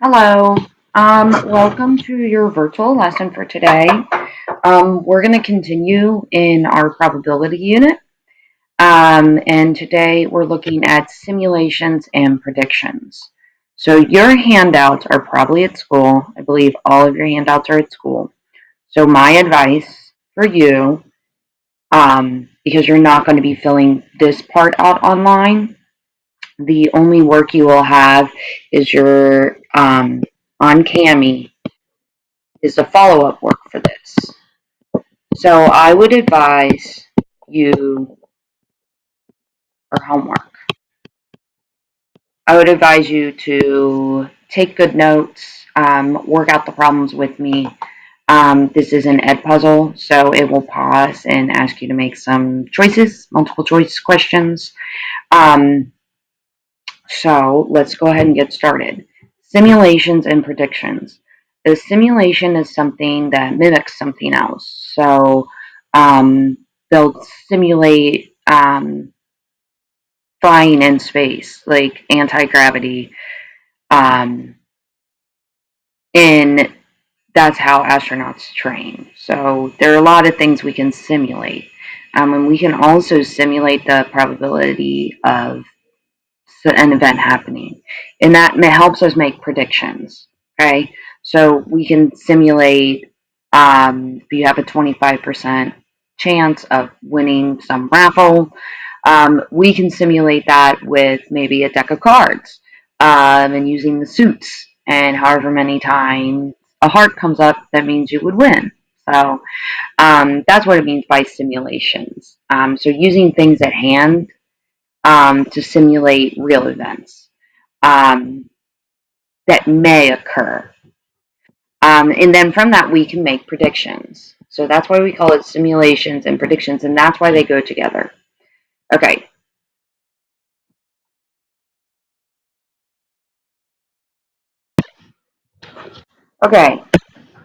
Hello. Welcome to your virtual lesson for today. We're going to continue in our probability unit. And today we're looking at simulations and predictions. So your handouts are probably at school. I believe all of your handouts are at school. So my advice for you, because you're not going to be filling this part out online, the only work you will have is your on Cami is the follow-up work for this. So I would advise you, or homework, I would advise you to take good notes, work out the problems with me. This is an ed puzzle, so it will pause and ask you to make some choices, multiple choice questions. Um, so let's go ahead and get started. Simulations and predictions. A simulation is something that mimics something else. So they'll simulate flying in space, like anti-gravity, um, and that's how astronauts train. So there are a lot of things we can simulate. And we can also simulate the probability of an event happening, and that helps us make predictions. Okay, so we can simulate. If you have a 25% chance of winning some raffle, we can simulate that with maybe a deck of cards, and using the suits. And however many times a heart comes up, that means you would win. So that's what it means by simulations. So using things at hand to simulate real events um, that may occur. And then from that, we can make predictions. So that's why we call it simulations and predictions, and that's why they go together. Okay. Okay.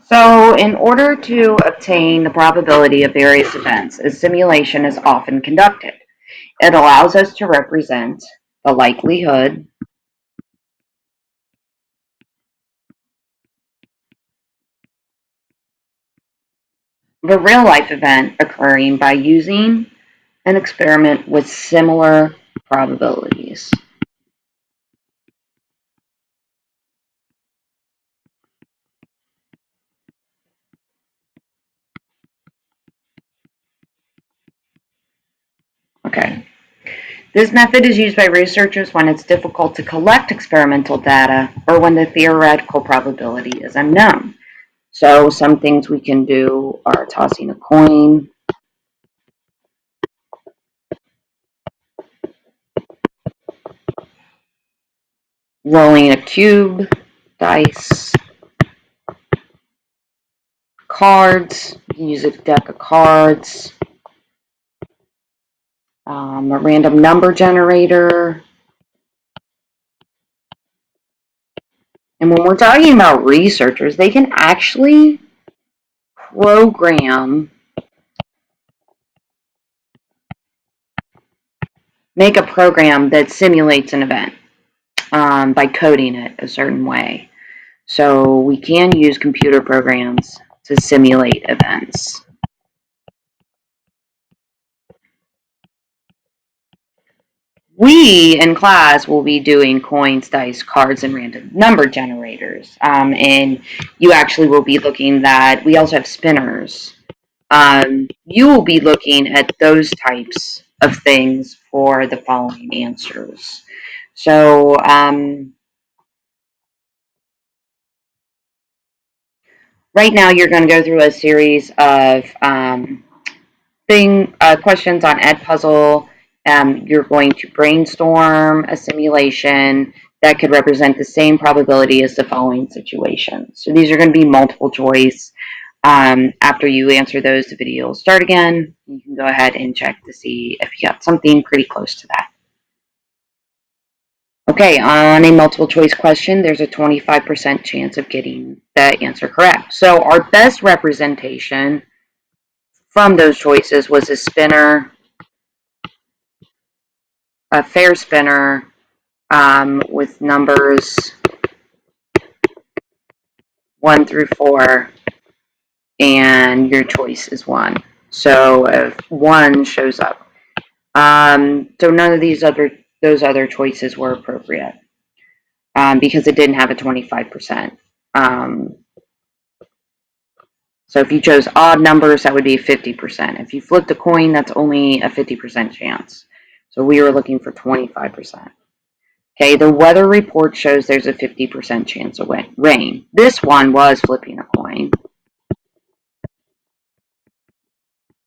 So, in order to obtain the probability of various events, a simulation is often conducted. It allows us to represent the likelihood of a real life event occurring by using an experiment with similar probabilities. Okay. This method is used by researchers when it's difficult to collect experimental data or when the theoretical probability is unknown. So some things we can do are tossing a coin, rolling a cube, dice, cards. You can use a deck of cards, a random number generator. And when we're talking about researchers, they can actually program, make a program that simulates an event by coding it a certain way. So we can use computer programs to simulate events. We in class will be doing coins, dice, cards, and random number generators. And you actually will be looking at, we also have spinners. You will be looking at those types of things for the following answers. So right now you're going to go through a series of questions on Edpuzzle. You're going to brainstorm a simulation that could represent the same probability as the following situation. So these are going to be multiple choice. After you answer those, the video will start again. You can go ahead and check to see if you got something pretty close to that. Okay, on a multiple choice question, there's a 25% chance of getting the answer correct. So our best representation from those choices was a spinner, a fair spinner with numbers 1 through 4, and your choice is 1. So if 1 shows up, so none of those other choices were appropriate because it didn't have a 25%. So if you chose odd numbers, that would be 50%. If you flipped a coin, that's only a 50% chance. So we were looking for 25%. Okay, the weather report shows there's a 50% chance of rain. This one was flipping a coin.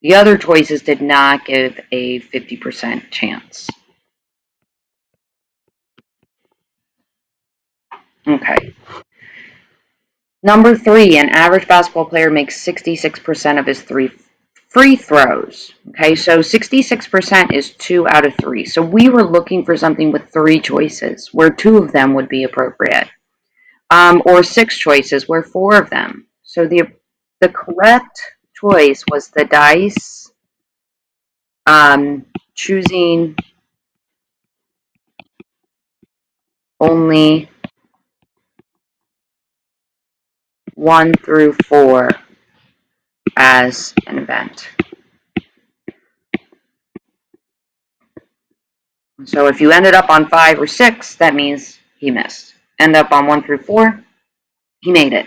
The other choices did not give a 50% chance. Okay. Number 3, an average basketball player makes 66% of his free throws. Okay, so 66% is 2 out of 3. So we were looking for something with 3 choices, where 2 of them would be appropriate. Or 6 choices, where 4 of them. So the correct choice was the dice choosing only 1 through 4 as an event. So if you ended up on 5 or 6, that means he missed. End up on 1 through 4, he made it.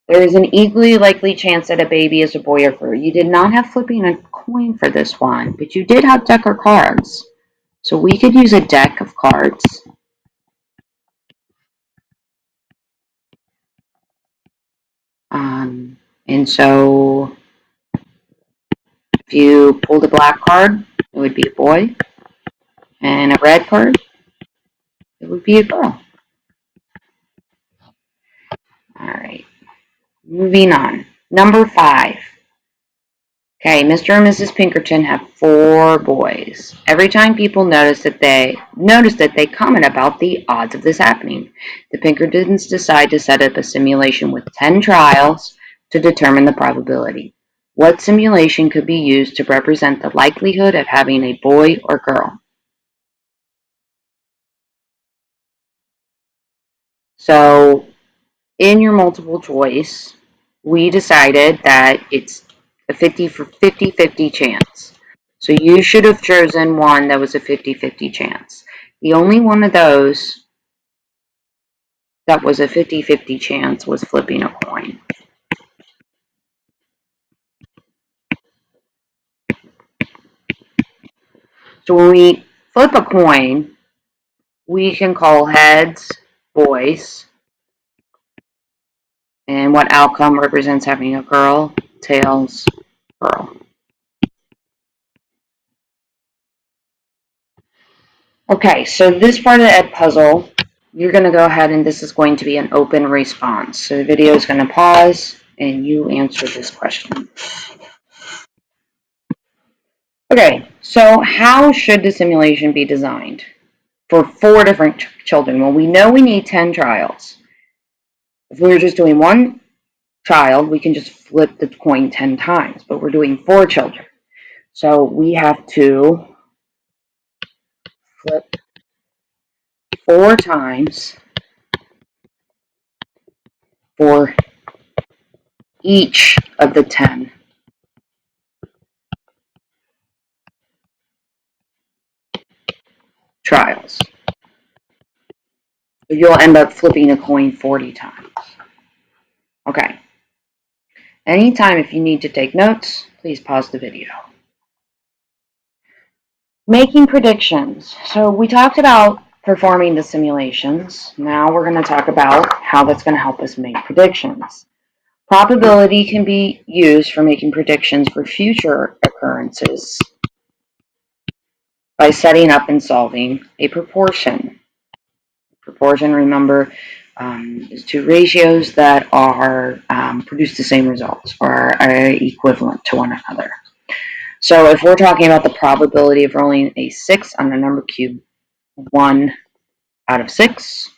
There is an equally likely chance that a baby is a boy or girl. You did not have flipping a coin for this one, but you did have deck or cards. So we could use a deck of cards. And so if you pulled a black card, it would be a boy. And a red card, it would be a girl. All right. Moving on. Number 5. Okay, Mr. and Mrs. Pinkerton have 4 boys. Every time people notice it, they comment about the odds of this happening. The Pinkertons decide to set up a simulation with 10 trials to determine the probability. What simulation could be used to represent the likelihood of having a boy or girl? So, in your multiple choice, we decided that it's a 50-50 chance. So you should have chosen one that was a 50-50 chance. The only one of those that was a 50-50 chance was flipping a coin. So when we flip a coin, we can call heads boys, and what outcome represents having a girl, tails, girl. Okay, so this part of the Ed puzzle, you're going to go ahead and this is going to be an open response. So the video is going to pause and you answer this question. Okay, so how should the simulation be designed for 4 different children? Well, we know we need 10 trials. If we were just doing 1 child, we can just flip the coin 10 times, but we're doing 4 children. So we have to flip 4 times for each of the 10 trials. So you'll end up flipping a coin 40 times. Okay. Anytime if you need to take notes, please pause the video. Making predictions. So we talked about performing the simulations. Now we're going to talk about how that's going to help us make predictions. Probability can be used for making predictions for future occurrences by setting up and solving a proportion. Proportion, remember, is 2 ratios that are produce the same results or are equivalent to one another. So if we're talking about the probability of rolling a 6 on the number cube 1 out of 6,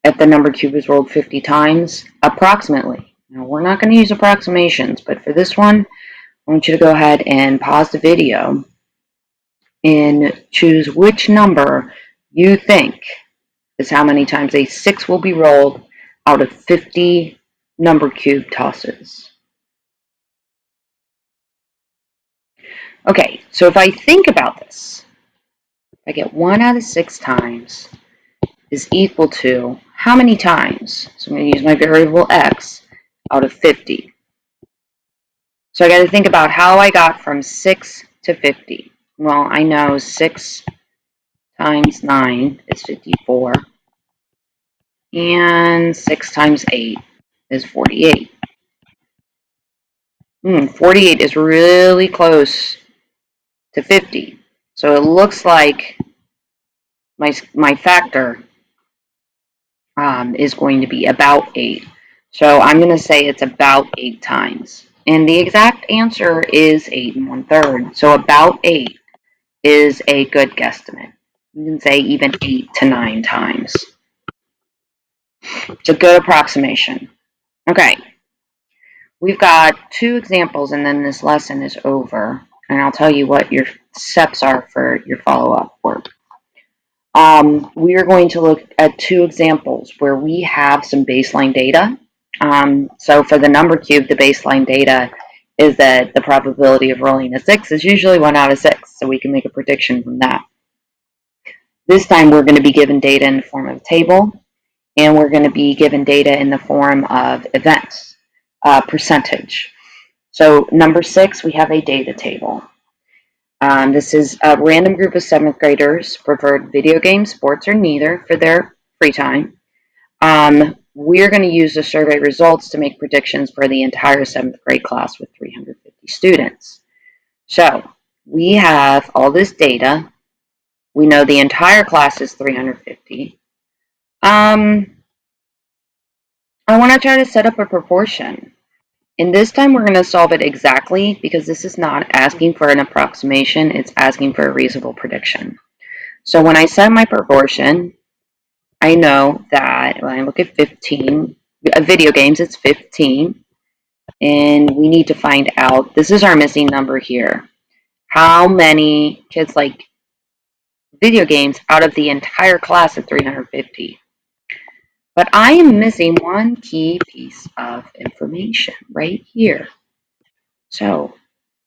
if the number cube is rolled 50 times, approximately. Now we're not going to use approximations, but for this one, I want you to go ahead and pause the video and choose which number you think is how many times a 6 will be rolled out of 50 number cube tosses. Okay, so if I think about this, I get 1 out of 6 times is equal to how many times? So I'm going to use my variable x out of 50. So I got to think about how I got from 6 to 50. Well, I know 6 times 9 is 54, and 6 times 8 is 48. 48 is really close to 50. So it looks like my factor is going to be about 8. So I'm going to say it's about 8 times. And the exact answer is 8 1/3. So about 8 is a good guesstimate. You can say even 8 to 9 times. It's a good approximation. Okay, we've got 2 examples and then this lesson is over. And I'll tell you what your steps are for your follow-up work. We are going to look at 2 examples where we have some baseline data. So for the number cube, the baseline data is that the probability of rolling a 6 is usually 1 out of 6, so we can make a prediction from that. This time we're going to be given data in the form of a table, and we're going to be given data in the form of events, percentage. So number 6, we have a data table. This is a random group of 7th graders preferred video games, sports, or neither for their free time. We're going to use the survey results to make predictions for the entire 7th grade class with 350 students. So we have all this data. We know the entire class is 350. I want to try to set up a proportion. And this time we're going to solve it exactly because this is not asking for an approximation, it's asking for a reasonable prediction. So when I set my proportion, I know that when I look at 15, video games, it's 15. And we need to find out, this is our missing number here. How many kids like video games out of the entire class of 350? But I am missing one key piece of information right here. So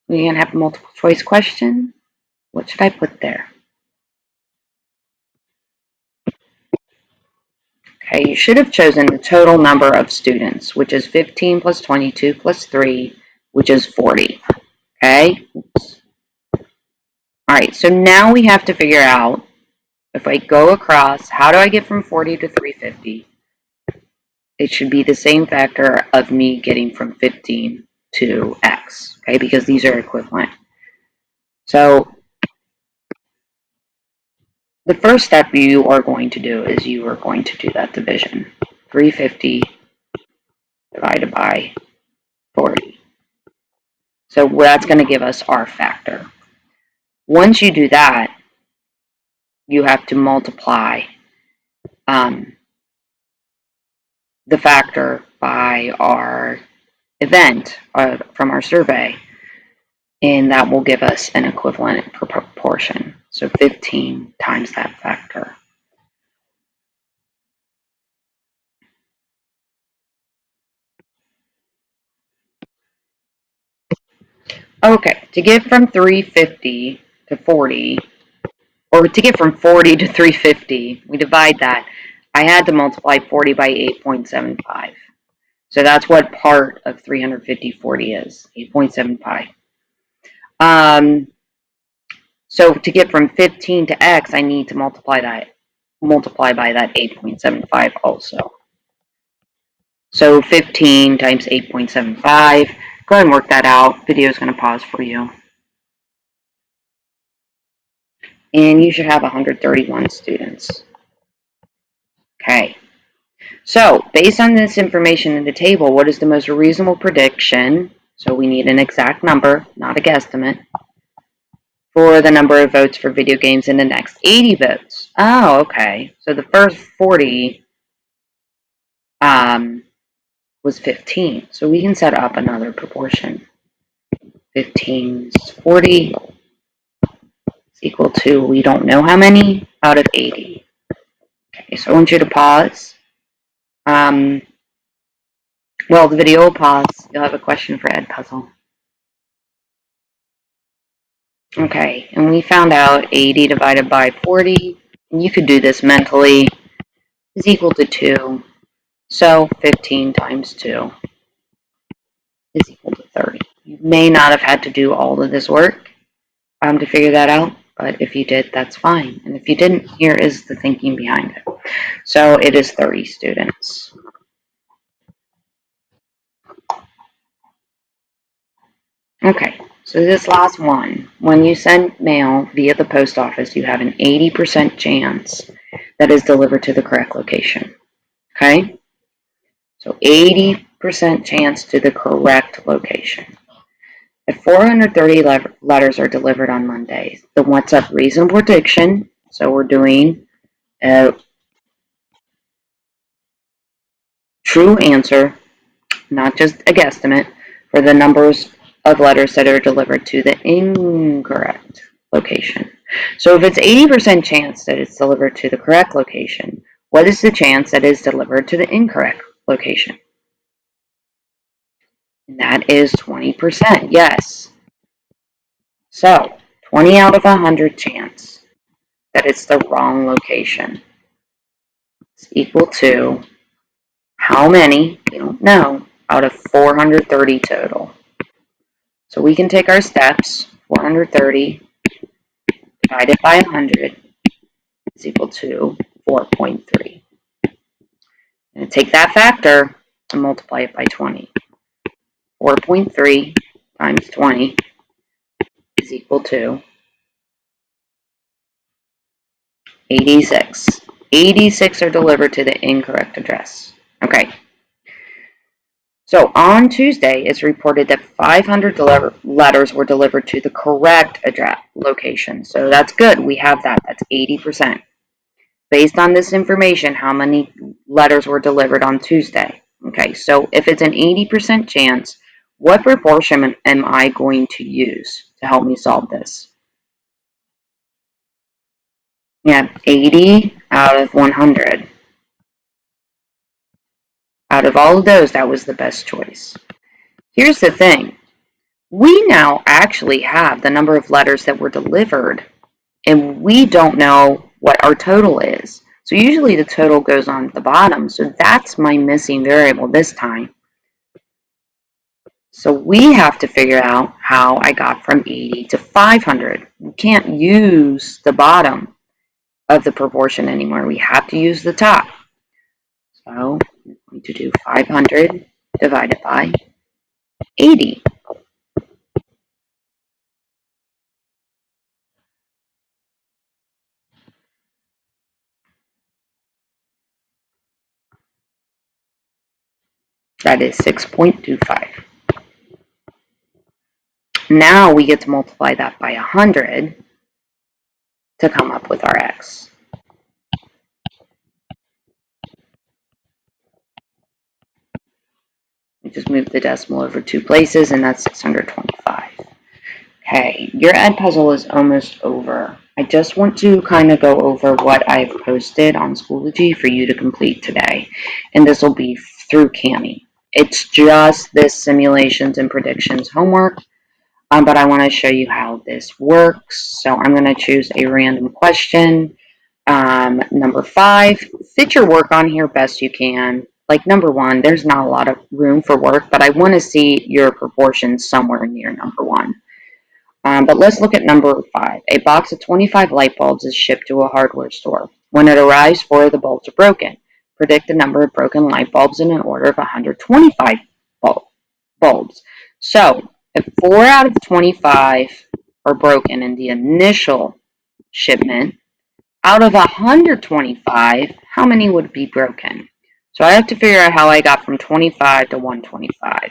we're going to have a multiple choice question. What should I put there? Okay, you should have chosen the total number of students, which is 15 plus 22 plus 3, which is 40. Okay? Oops. All right, so now we have to figure out, if I go across, how do I get from 40 to 350? It should be the same factor of me getting from 15 to x, okay, because these are equivalent. So the first step you are going to do is you are going to do that division. 350 divided by 40. So that's going to give us our factor. Once you do that, you have to multiply the factor by our event from our survey, and that will give us an equivalent proportion. So 15 times that factor. Okay, to get from 350 to 40, or to get from 40 to 350, we divide that. I had to multiply 40 by 8.75. So that's what part of 350 40 is, 8.75. So to get from 15 to x, I need to multiply by that 8.75 also. So 15 times 8.75. Go ahead and work that out. Video is going to pause for you. And you should have 131 students. Okay. So based on this information in the table, what is the most reasonable prediction? So we need an exact number, not a guesstimate, for the number of votes for video games in the next 80 votes. Oh, okay. So the first 40 was 15. So we can set up another proportion. 15 is 40 is equal to, we don't know how many, out of 80. Okay, so I want you to pause. Well, the video will pause. You'll have a question for Ed Puzzle. Okay, and we found out 80 divided by 40, and you could do this mentally, is equal to 2. So 15 times 2 is equal to 30. You may not have had to do all of this work to figure that out, but if you did, that's fine. And if you didn't, here is the thinking behind it. So it is 30 students. Okay, so this last one, when you send mail via the post office, you have an 80% chance that is delivered to the correct location. Okay, so 80% chance to the correct location. If 430 letters are delivered on Monday, then what's a reasonable prediction? So we're doing a true answer, not just a guesstimate, for the numbers of letters that are delivered to the incorrect location. So if it's 80% chance that it's delivered to the correct location, what is the chance that it's delivered to the incorrect location? And that is 20%, yes. So 20 out of 100 chance that it's the wrong location is equal to how many, we don't know, out of 430 total. So we can take our steps, 430 divided by 100 is equal to 4.3. And take that factor and multiply it by 20. 4.3 times 20 is equal to 86. 86 are delivered to the incorrect address. Okay. So on Tuesday, it's reported that 500 letters were delivered to the correct address location. So that's good. We have that. That's 80%. Based on this information, how many letters were delivered on Tuesday? Okay, so if it's an 80% chance, what proportion am I going to use to help me solve this? Yeah, 80 out of 100. Out of all of those, that was the best choice. Here's the thing. We now actually have the number of letters that were delivered, and we don't know what our total is. So usually the total goes on the bottom, so that's my missing variable this time. So we have to figure out how I got from 80 to 500. We can't use the bottom of the proportion anymore. We have to use the top. So I'm going to do 500 divided by 80. That is 6.25. Now we get to multiply that by 100 to come up with our x. We just move the decimal over 2 places, and that's 625. Okay, your Ed puzzle is almost over. I just want to kind of go over what I've posted on Schoology for you to complete today, and this will be through Cami. It's just this simulations and predictions homework, but I want to show you how this works. So I'm going to choose a random question. Number 5, fit your work on here best you can. Like number 1, there's not a lot of room for work, but I want to see your proportions somewhere near number 1. But let's look at number 5. A box of 25 light bulbs is shipped to a hardware store. When it arrives, 4 of the bulbs are broken. Predict the number of broken light bulbs in an order of 125 bulbs. So, if 4 out of 25 are broken in the initial shipment, out of 125, how many would be broken? So I have to figure out how I got from 25 to 125.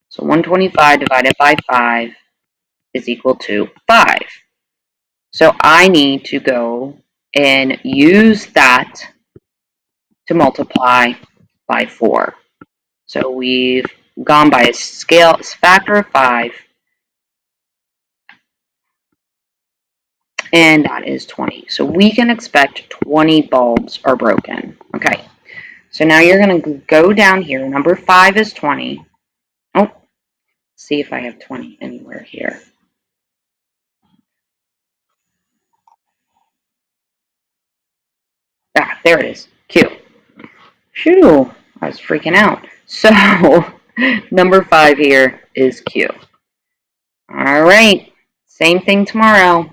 So 125 divided by 5 is equal to 5. So I need to go and use that to multiply by 4. So we've gone by a factor of 5, and that is 20. So we can expect 20 bulbs are broken. Okay, So now you're going to go down here. Number 5 is 20. Oh, see if I have 20 anywhere here. Ah, there it is. Q. Shoo, I was freaking out. So number 5 here is Q. All right, same thing tomorrow.